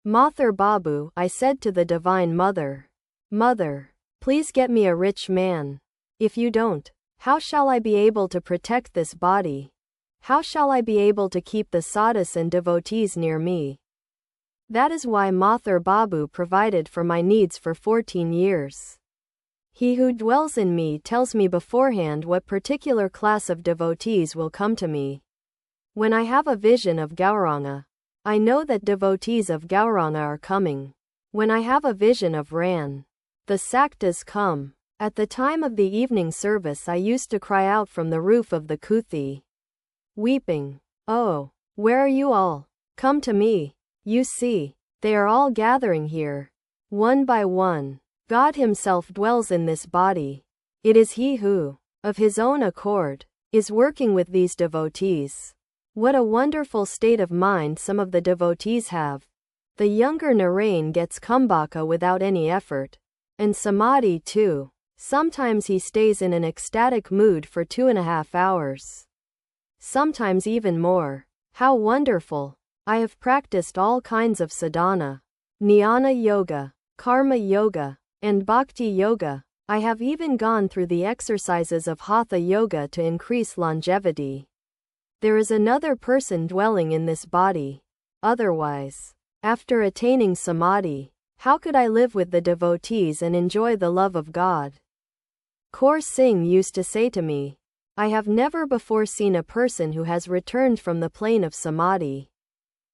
Mathur Babu, I said to the Divine Mother. Mother, please get me a rich man. If you don't, how shall I be able to protect this body? How shall I be able to keep the sadhus and devotees near me? That is why Mathur Babu provided for my needs for 14 years. He who dwells in me tells me beforehand what particular class of devotees will come to me. When I have a vision of Gauranga, I know that devotees of Gauranga are coming. When I have a vision of Ran, the Saktas come. At the time of the evening service I used to cry out from the roof of the Kuthi, weeping, "Oh, where are you all? Come to me. You see, they are all gathering here. One by one. God himself dwells in this body. It is he who, of his own accord, is working with these devotees." What a wonderful state of mind some of the devotees have. The younger Narain gets kumbhaka without any effort. And samadhi too. Sometimes he stays in an ecstatic mood for 2.5 hours. Sometimes even more. How wonderful. I have practiced all kinds of sadhana, jnana yoga, karma yoga, and bhakti yoga. I have even gone through the exercises of hatha yoga to increase longevity. There is another person dwelling in this body. Otherwise, after attaining samadhi, how could I live with the devotees and enjoy the love of God? Kaur Singh used to say to me, I have never before seen a person who has returned from the plane of samadhi.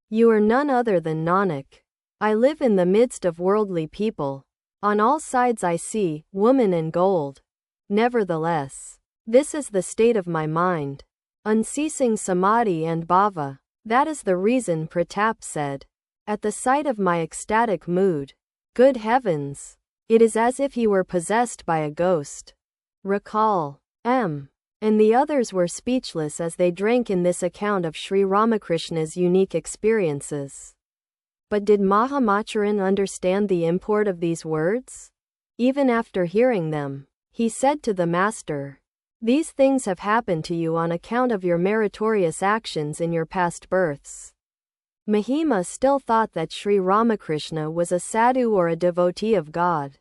You are none other than Nanak. I live in the midst of worldly people. On all sides I see woman and gold. Nevertheless, this is the state of my mind. Unceasing samadhi and bhava. That is the reason Pratap said. At the sight of my ecstatic mood, good heavens, it is as if he were possessed by a ghost. Recall. M. And the others were speechless as they drank in this account of Sri Ramakrishna's unique experiences. But did Mahamacharan understand the import of these words? Even after hearing them, he said to the master, these things have happened to you on account of your meritorious actions in your past births. Mahima still thought that Sri Ramakrishna was a sadhu or a devotee of God.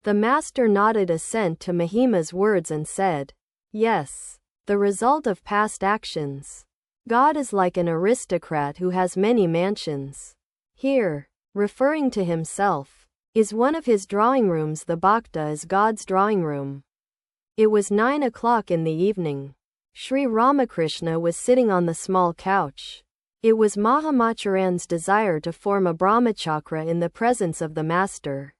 The master nodded assent to Mahima's words and said, yes, the result of past actions. God is like an aristocrat who has many mansions. Here, referring to himself, is one of his drawing rooms. The bhakta is God's drawing room. It was 9 o'clock in the evening. Sri Ramakrishna was sitting on the small couch. It was Mahamacharan's desire to form a brahmachakra in the presence of the master.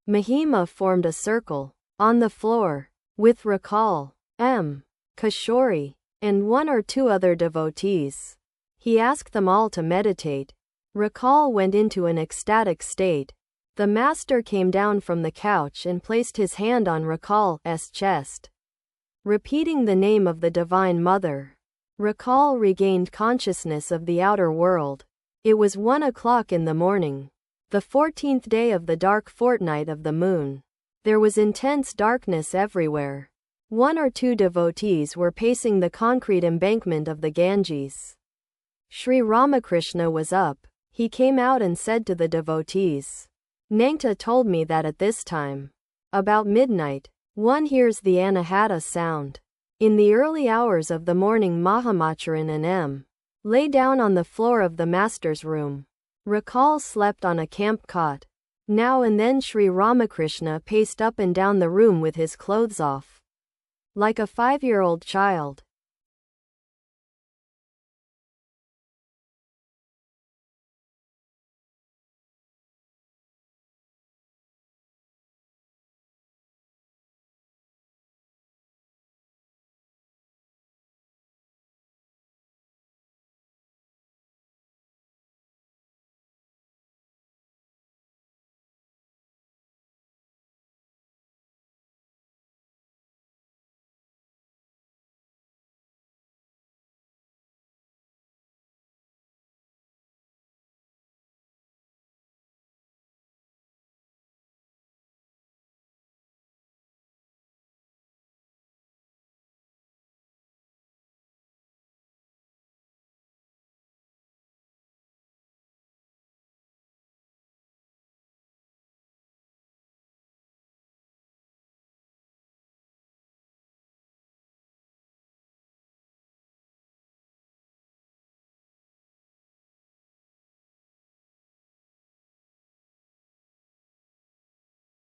Mahima formed a circle, on the floor, with Rakal, M. Kishori, and 1 or 2 other devotees. He asked them all to meditate. Rakal went into an ecstatic state. The master came down from the couch and placed his hand on Rakal's chest. Repeating the name of the Divine Mother, Rakal regained consciousness of the outer world. It was 1 o'clock in the morning, the 14th day of the dark fortnight of the moon. There was intense darkness everywhere. 1 or 2 devotees were pacing the concrete embankment of the Ganges. Sri Ramakrishna was up. He came out and said to the devotees, Nangta told me that at this time, about midnight, one hears the anahata sound. In the early hours of the morning Mahamacharan and M. lay down on the floor of the master's room. Rakal slept on a camp cot. Now and then Sri Ramakrishna paced up and down the room with his clothes off. Like a 5-year-old child.